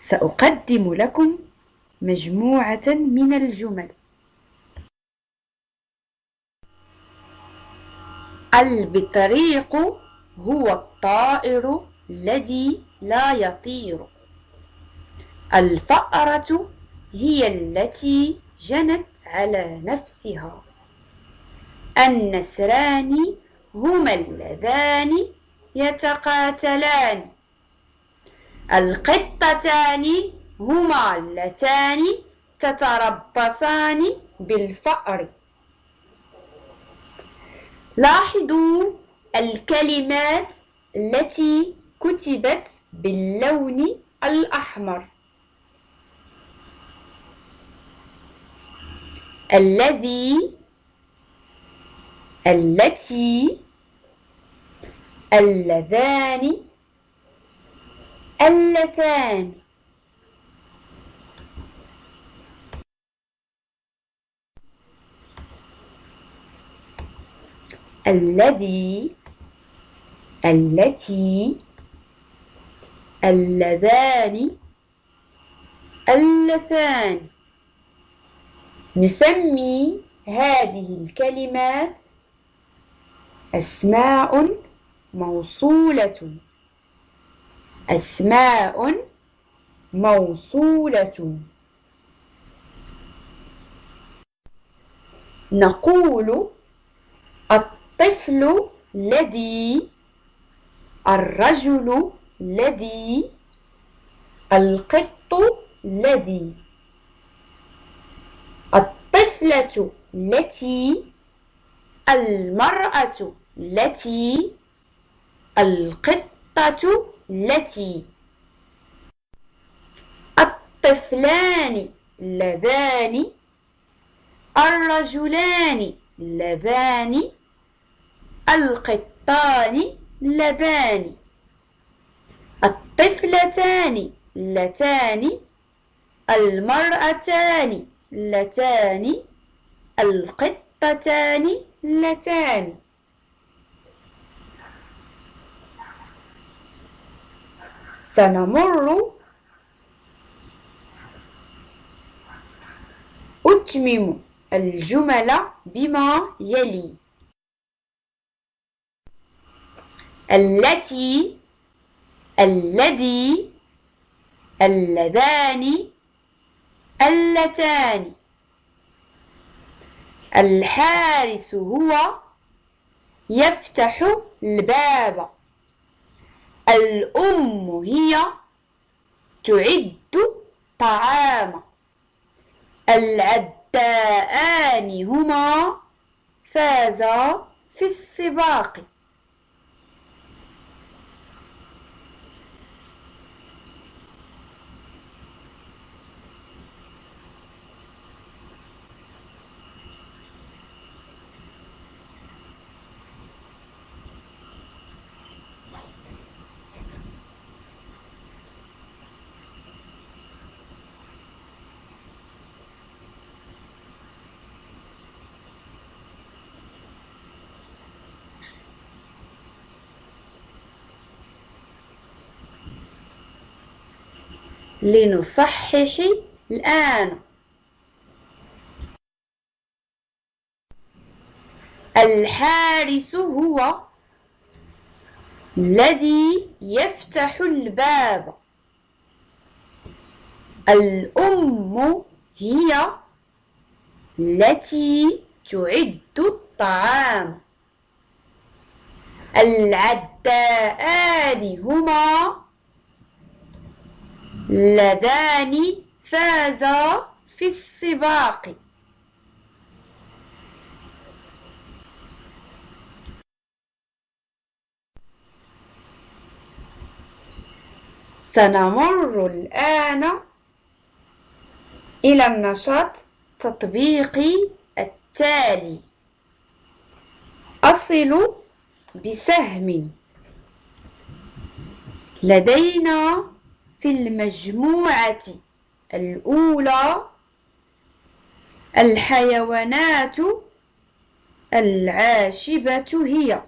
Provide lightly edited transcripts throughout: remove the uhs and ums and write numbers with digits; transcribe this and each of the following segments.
سأقدم لكم مجموعة من الجمل. البطريق هو الطائر الذي لا يطير. الفأرة هي التي جنت على نفسها. النسران هما اللذان يتقاتلان. القطتان هما اللتان تتربصان بالفأر. لاحظوا الكلمات التي كتبت باللون الأحمر. الذي، التي، اللذان، اللتان. الذي، التي، اللذان، اللتان. نسمي هذه الكلمات أسماء موصولة. أسماء موصولة. نقول الطفل الذي، الرجل الذي، القط الذي. الطفلة التي، المرأة التي، القطة التي. الطفلان اللذان، الرجلان اللذان، القطان اللذان. الطفلتان اللتان، المرأتان اللتان، القطتان اللتان. أتمم الجمل بما يلي: التي، الذي، اللذان، اللتان. الحارس هو يفتح الباب. الأم هي تعد طعام. العداءان هما فازا في السباق. لنصحح الآن. الحارس هو الذي يفتح الباب. الأم هي التي تعد الطعام. العداءان هما اللذان فازا في السباق. سنمر الآن إلى النشاط التطبيقي التالي. أصل بسهم. لدينا في المجموعة الأولى الحيوانات العاشبة هي: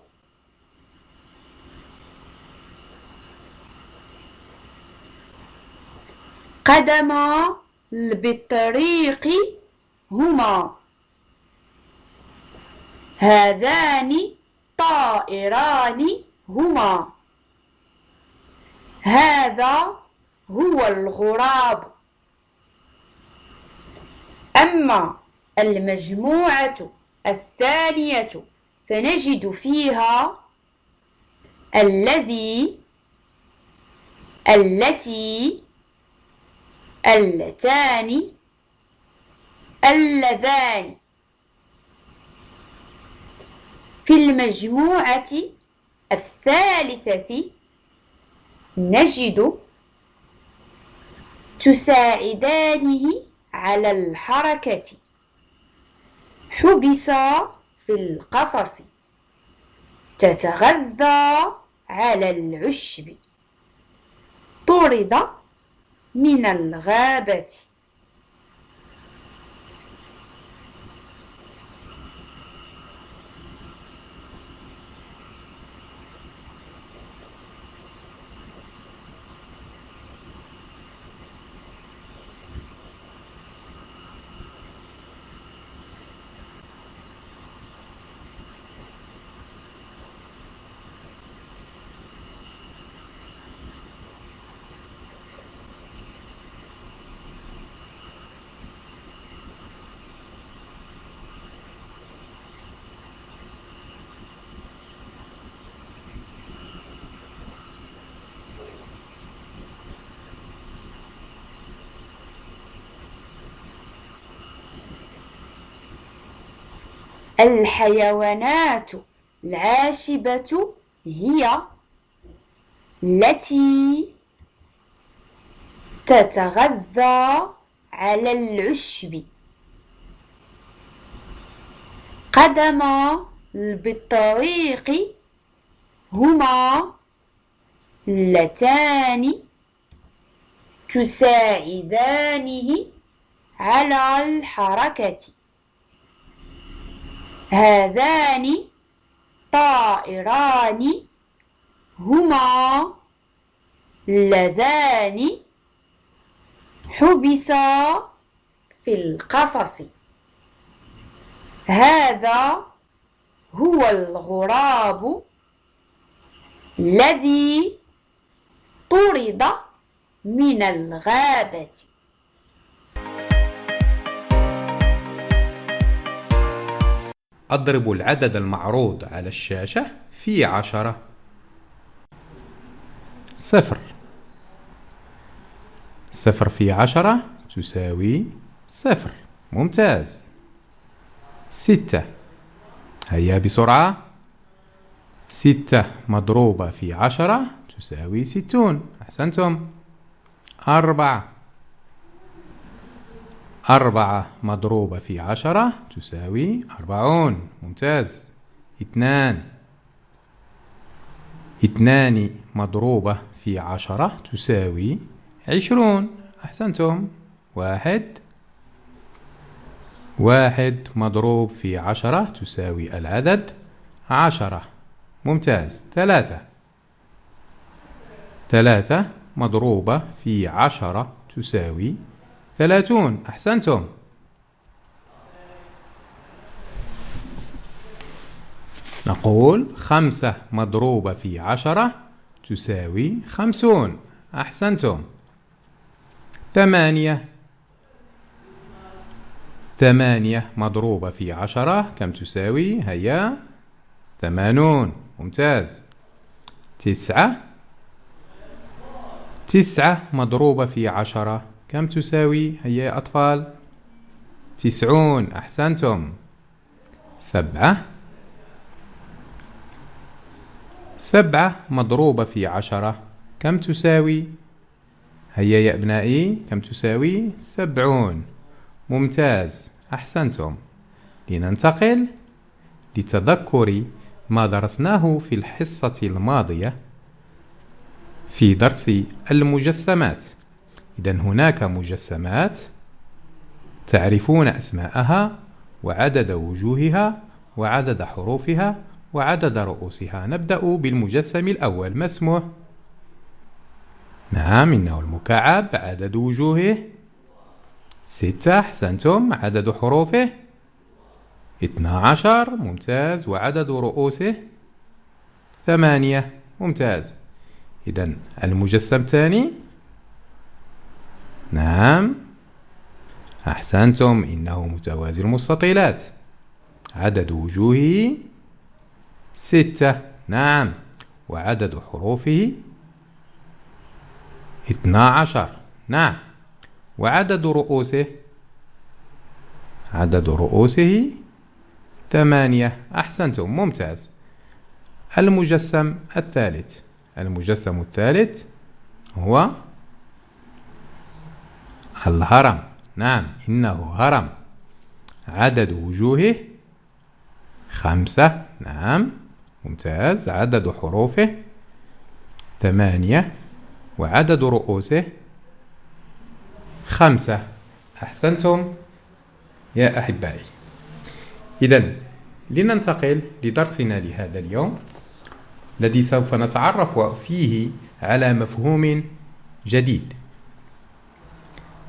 قدما بالطريق هما. هذان طائران هما. هذا هو الغراب. أما المجموعة الثانية فنجد فيها الذي، التي، اللتان، اللذان. في المجموعة الثالثة نجد تساعدانه على الحركة. حبس في القفص. تتغذى على العشب. طرد من الغابة. الحيوانات العاشبة هي التي تتغذى على العشب. قدما بالطريق هما اللتان تساعدانه على الحركة. هذان طائران هما اللذان حبسا في القفص. هذا هو الغراب الذي طرد من الغابة. أضرب العدد المعروض على الشاشة في 10. 0. 0 في 10 تساوي 0. ممتاز. 6. هيا بسرعة. 6 مضروبة في 10 تساوي 60. أحسنتم. 4. 4 مضروبة في 10 تساوي 40. ممتاز. 2. 2 مضروبة في 10 تساوي 20. أحسنتم. 1. 1 مضروب في 10 تساوي العدد 10. ممتاز. 3. 3 مضروبة في 10 تساوي 30. أحسنتم. نقول 5 مضروبة في 10 تساوي 50. أحسنتم. 8. 8 مضروبة في 10 كم تساوي؟ هيا 80. ممتاز. 9. 9 مضروبة في 10 كم تساوي؟ هيا يا أطفال 90. أحسنتم. 7. 7 مضروبة في 10 كم تساوي؟ هيا يا أبنائي كم تساوي؟ 70. ممتاز. أحسنتم. لننتقل لتذكر ما درسناه في الحصة الماضية في درس المجسمات. إذن هناك مجسمات تعرفون أسماءها وعدد وجوهها وعدد حروفها وعدد رؤوسها. نبدأ بالمجسم الأول. ما اسمه؟ نعم، إنه المكعب. عدد وجوهه 6. أحسنتم. عدد حروفه 12. ممتاز. وعدد رؤوسه 8. ممتاز. إذن المجسم الثاني، نعم أحسنتم، إنه متوازي المستطيلات. عدد وجوهه 6. نعم. وعدد حروفه 12. نعم. وعدد رؤوسه، عدد رؤوسه 8. أحسنتم. ممتاز. المجسم الثالث، المجسم الثالث هو الهرم. نعم، إنه هرم. عدد وجوهه 5. نعم ممتاز. عدد حروفه 8. وعدد رؤوسه 5. أحسنتم يا أحبائي. إذن لننتقل لدرسنا لهذا اليوم، الذي سوف نتعرف فيه على مفهوم جديد.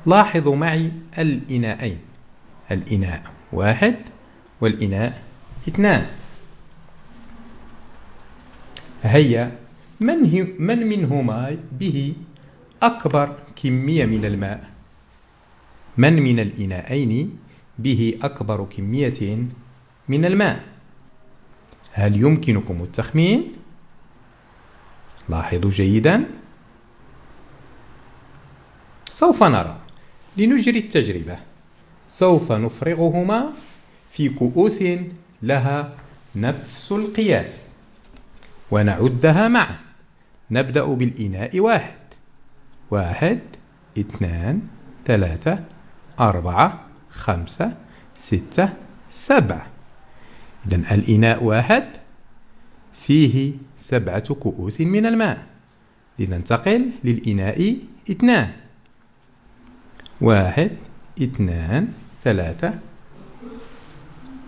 لاحظوا معي الإناءين، الإناء 1 والإناء 2. هيا، من منهما به أكبر كمية من الماء؟ من من الإناءين به أكبر كمية من الماء؟ هل يمكنكم التخمين؟ لاحظوا جيدا. سوف نرى. لنجري التجربة، سوف نفرغهما في كؤوس لها نفس القياس ونعدها معا. نبدأ بالإناء 1. 1 2 3 4 5 6 7. إذن الإناء 1 فيه 7 كؤوس من الماء. لننتقل للإناء 2. 1 2 3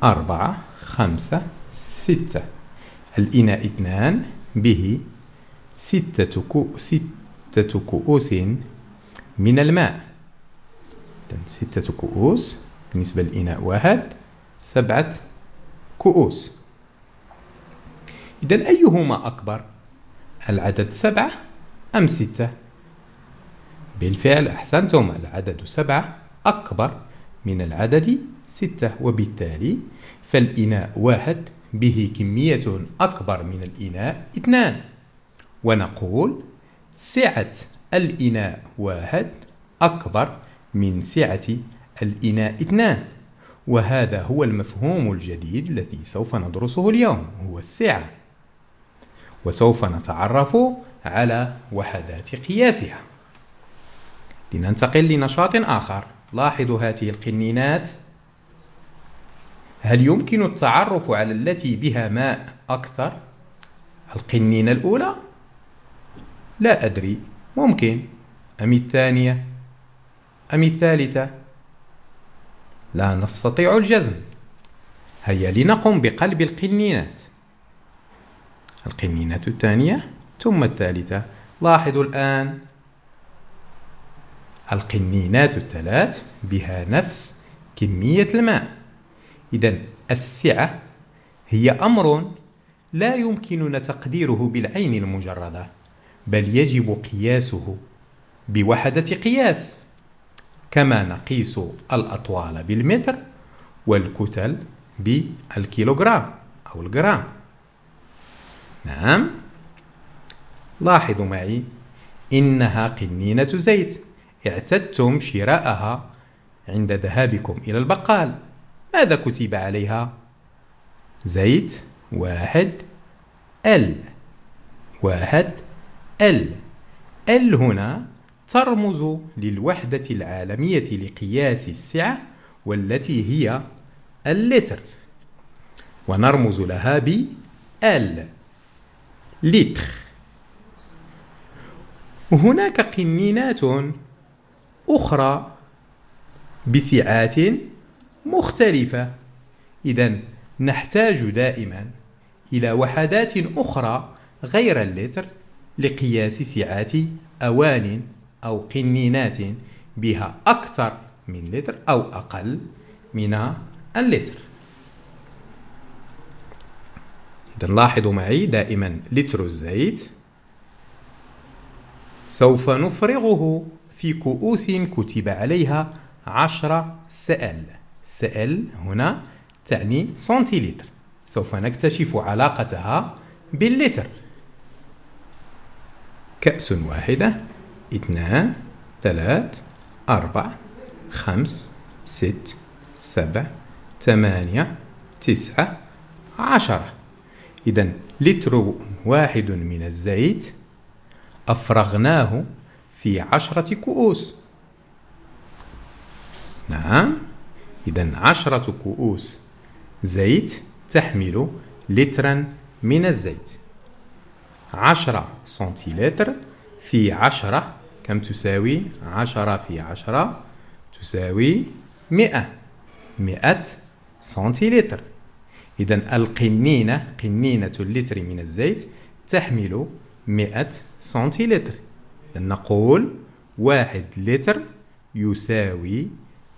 4 5 6. الإناء 2 به 6 كؤوس من الماء. 6 كؤوس بالنسبة للإناء 1، 7 كؤوس. إذن أيهما أكبر؟ العدد 7 أم 6؟ بالفعل أحسنتم، العدد 7 أكبر من العدد 6، وبالتالي فالإناء 1 به كمية أكبر من الإناء 2. ونقول سعة الإناء 1 أكبر من سعة الإناء 2. وهذا هو المفهوم الجديد الذي سوف ندرسه اليوم، هو السعة. وسوف نتعرف على وحدات قياسها. لننتقل لنشاط آخر. لاحظوا هذه القنينات. هل يمكن التعرف على التي بها ماء أكثر؟ القنينة الأولى؟ لا أدري، ممكن. أم الثانية؟ أم الثالثة؟ لا نستطيع الجزم. هيا لنقم بقلب القنينات. القنينة الثانية ثم الثالثة. لاحظوا الآن القنينات الثلاث بها نفس كمية الماء. إذن السعة هي أمر لا يمكننا تقديره بالعين المجردة، بل يجب قياسه بوحدة قياس، كما نقيس الأطوال بالمتر والكتل بالكيلوغرام أو الجرام. نعم، لاحظوا معي، إنها قنينة زيت اعتدتم شراءها عند ذهابكم إلى البقال. ماذا كتب عليها؟ زيت 1 L. 1 L. L هنا ترمز للوحدة العالمية لقياس السعة، والتي هي اللتر، ونرمز لها ب L، لتر. هناك قنينات أخرى بسعات مختلفة. إذن نحتاج دائما إلى وحدات أخرى غير اللتر لقياس سعة أوان أو قنينات بها أكثر من لتر أو أقل من اللتر. إذن لاحظوا معي دائما لتر الزيت سوف نفرغه في كؤوس كتب عليها 10 سل. سل هنا تعني سنتيلتر. سوف نكتشف علاقتها باللتر. كأس واحدة 2 3 4 5 6 7 8 9 10. إذن لتر واحد من الزيت أفرغناه في 10 كؤوس. نعم، إذن 10 كؤوس زيت تحمل لترا من الزيت. 10 سنتيلتر في 10 كم تساوي؟ 10 في 10 تساوي 100. 100 سنتيلتر. إذن القنينة، قنينة اللتر من الزيت تحمل 100 سنتيلتر. نقول 1 لتر يساوي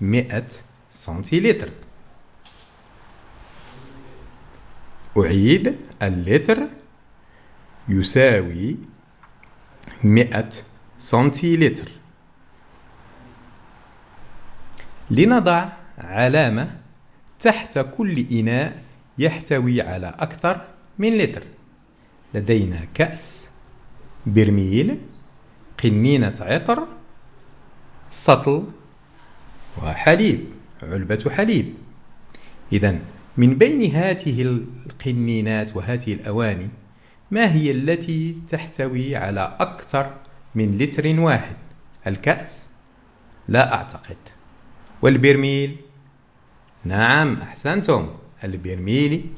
100 سنتيلتر. أعيد، اللتر يساوي 100 سنتيلتر. لنضع علامة تحت كل إناء يحتوي على أكثر من لتر. لدينا كأس، برميل، قنينة عطر، سطل، وحليب، علبة حليب. إذن من بين هذه القنينات وهذه الأواني ما هي التي تحتوي على أكثر من لتر واحد؟ الكأس؟ لا أعتقد. والبرميل؟ نعم، أحسنتم، البرميل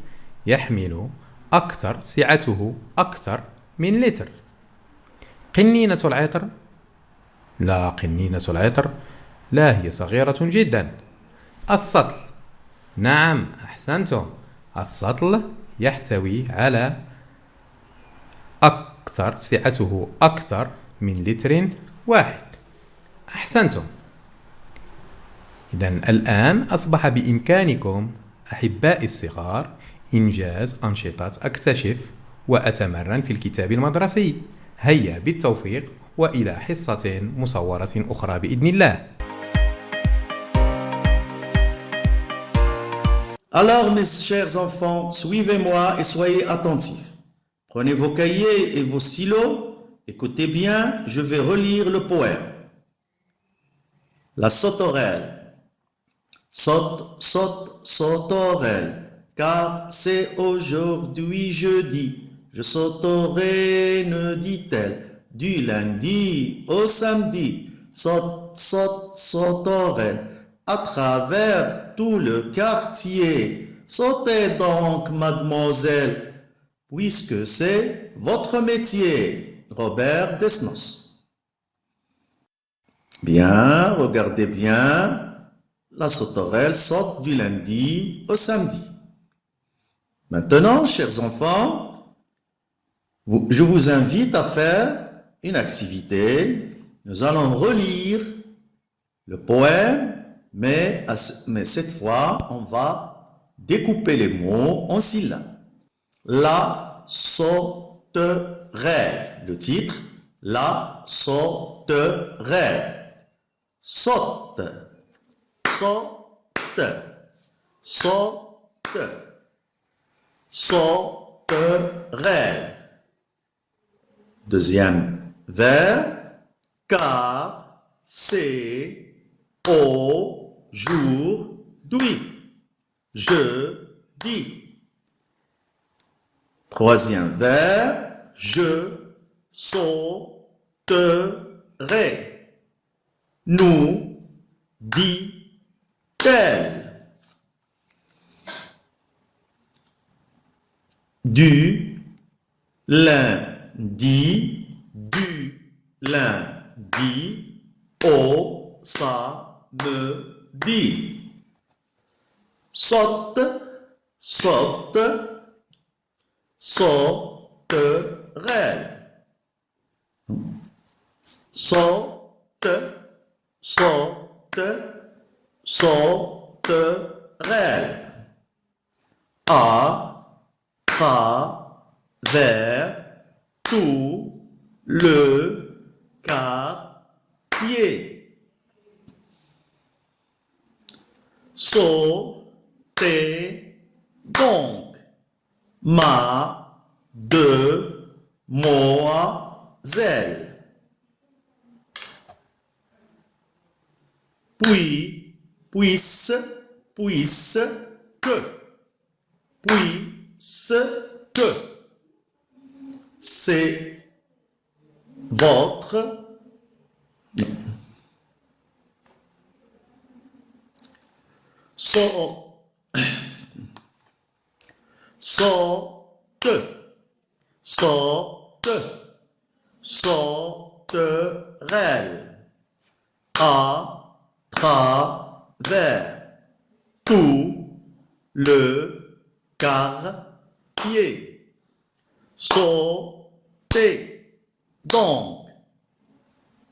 يحمل أكثر، سعته أكثر من لتر. قنينة العطر؟ لا، قنينة العطر لا، هي صغيرة جدا. السطل؟ نعم، أحسنتم، السطل يحتوي على أكثر، سعته أكثر من لتر واحد. أحسنتم. إذن الآن أصبح بإمكانكم أحبائي الصغار إنجاز أنشطة أكتشف وأتمرن في الكتاب المدرسي. هيا بالتوفيق، وإلى حصة مصورة أخرى بإذن الله. Alors, mes chers enfants, suivez-moi et soyez attentifs. Prenez vos cahiers et vos stylos. Écoutez bien, je vais relire le poème. La sauterelle. Saute, saute, sauterelle, car c'est aujourd'hui jeudi. Je sauterai, ne dit-elle, du lundi au samedi. Saute, saute, sauterelle, à travers tout le quartier. Sautez donc, mademoiselle, puisque c'est votre métier. Robert Desnos. Bien, regardez bien. La sauterelle saute du lundi au samedi. Maintenant, chers enfants, je vous invite à faire une activité. Nous allons relire le poème, mais cette fois, on va découper les mots en syllabes. La sauterelle. Le titre, la sauterelle. Saute. Saute, saute, sauterelle. Deuxième vers, car c'est aujourd'hui, jeudi. Troisième vers, je sauterai, nous dit-elle. Du lundi au samedi. Saute, saute, sauterelle. saute, saute, sauterelle. À travers tout le quartier. Sautez donc, mademoiselle. Puisque, c'est votre sauterelle à travers tout le quartier. Sautez donc,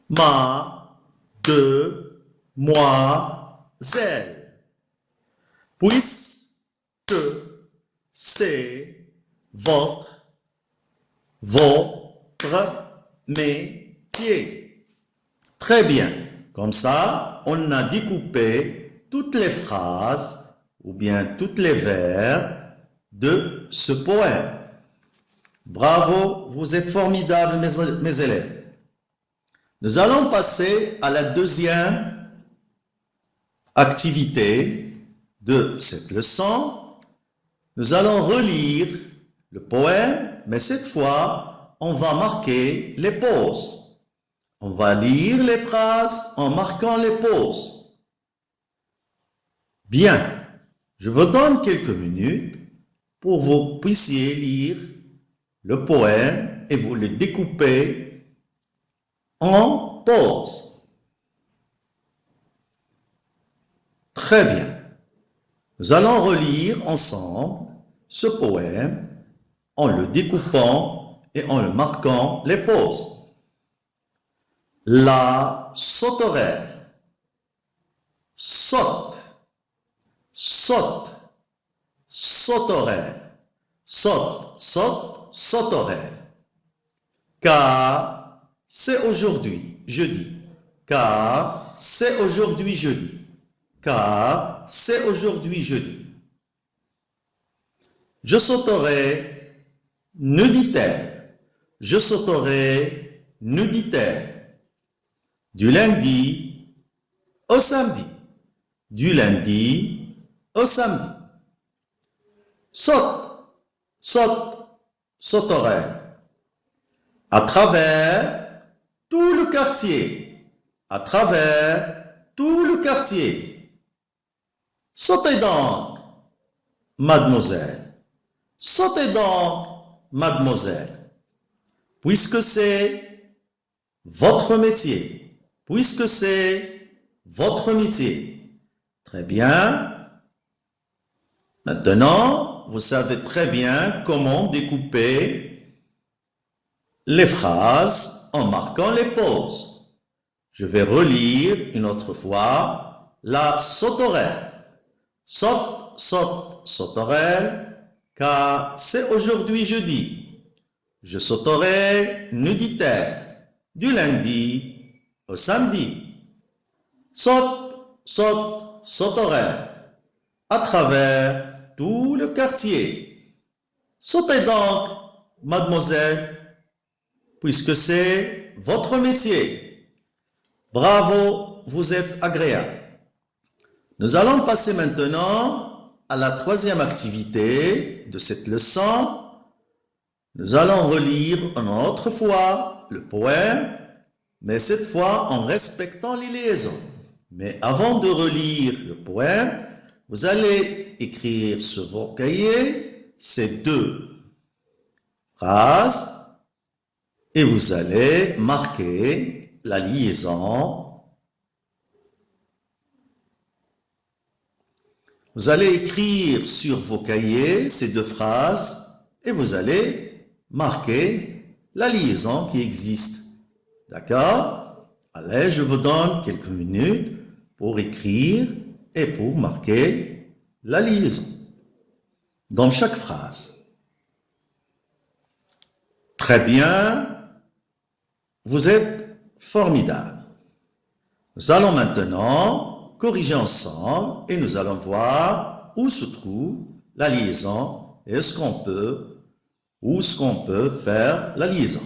mademoiselle, puisque c'est votre métier. Très bien. Comme ça, on a découpé toutes les phrases ou bien toutes les vers de ce poème. Bravo, vous êtes formidables mes élèves. Nous allons passer à la deuxième activité de cette leçon. Nous allons relire le poème, mais cette fois, on va marquer les pauses. On va lire les phrases en marquant les pauses. Bien, je vous donne quelques minutes pour que vous puissiez lire le poème et vous le découpez en pauses. Très bien. Nous allons relire ensemble ce poème en le découpant et en le marquant les pauses. La sauterelle. Saute, saute, sauterelle. Saute, saute, sauterelle. Car c'est aujourd'hui jeudi. Car c'est aujourd'hui jeudi. Car c'est aujourd'hui jeudi. Je sauterai, nous dit-elle. Je sauterai, nous dit-elle. Du lundi au samedi. Du lundi au samedi. Saute, saute, sauterelle. À travers tout le quartier. À travers tout le quartier. Sautez donc, mademoiselle. Sautez donc, mademoiselle. Puisque c'est votre métier. Puisque c'est votre métier. Très bien. Maintenant, vous savez très bien comment découper les phrases en marquant les pauses. Je vais relire une autre fois la sauterelle. Saute, saute, sauterelle, car c'est aujourd'hui jeudi. Je sauterai, nous dit-elle, du lundi au samedi. Saute, saute, sauterelle, à travers tout le quartier. Sautez donc, mademoiselle, puisque c'est votre métier. Bravo, vous êtes agréable. Nous allons passer maintenant à la troisième activité de cette leçon. Nous allons relire une autre fois le poème, mais cette fois en respectant les liaisons. Mais avant de relire le poème, vous allez écrire sur vos cahiers ces deux phrases et vous allez marquer la liaison. Vous allez écrire sur vos cahiers ces deux phrases et vous allez marquer la liaison qui existe. D'accord? Allez, je vous donne quelques minutes pour écrire et pour marquer la liaison dans chaque phrase. Très bien, vous êtes formidable. Nous allons maintenant corriger ensemble et nous allons voir où se trouve la liaison et où est-ce qu'on peut faire la liaison.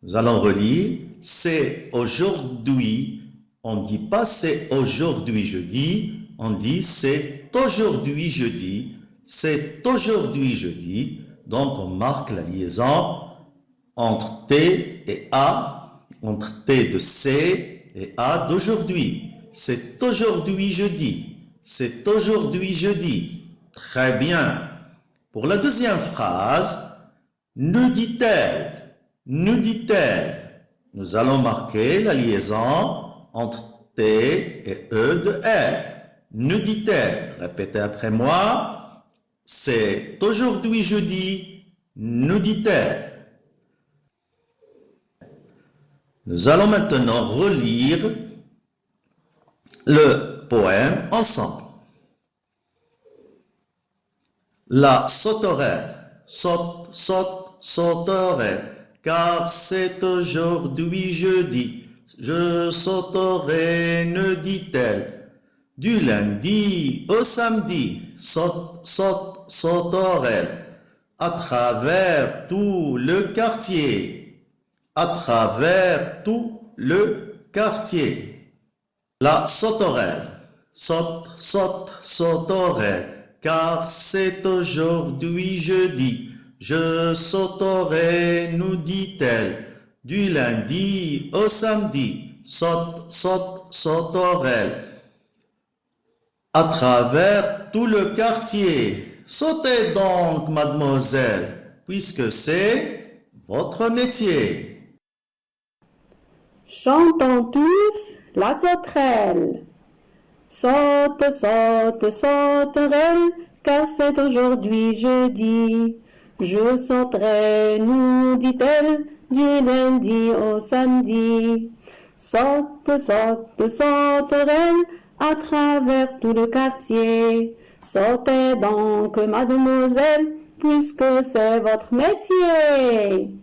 Nous allons relire « c'est aujourd'hui ». On ne dit pas « c'est aujourd'hui jeudi », on dit « c'est aujourd'hui jeudi ». C'est aujourd'hui jeudi. Donc on marque la liaison entre T et A, entre T de c'est et A d'aujourd'hui. C'est aujourd'hui jeudi. C'est aujourd'hui jeudi. Très bien. Pour la deuxième phrase, nous dit-elle, nous dit-elle. Nous allons marquer la liaison entre T et E de elle. Nous dit-elle. Répétez après moi. C'est aujourd'hui jeudi, nous dit-elle. Nous allons maintenant relire le poème ensemble. La sauterelle saute, saute, sauterelle, car c'est aujourd'hui jeudi. Je sauterai, ne dit-elle, du lundi au samedi. Saute, saute, sauterelle, à travers tout le quartier. À travers tout le quartier. La sauterelle saute, saute, sauterelle, car c'est aujourd'hui jeudi. Je sauterai, nous dit-elle, du lundi au samedi. Saute, saute, sauterelle, à travers tout le quartier. Sautez donc, mademoiselle, puisque c'est votre métier. Chantons tous la sauterelle. Saute, saute, sauterelle, car c'est aujourd'hui jeudi. Je sauterai, nous dit-elle, du lundi au samedi. Saute, saute, sauterelle, à travers tout le quartier. Sautez donc, mademoiselle, puisque c'est votre métier.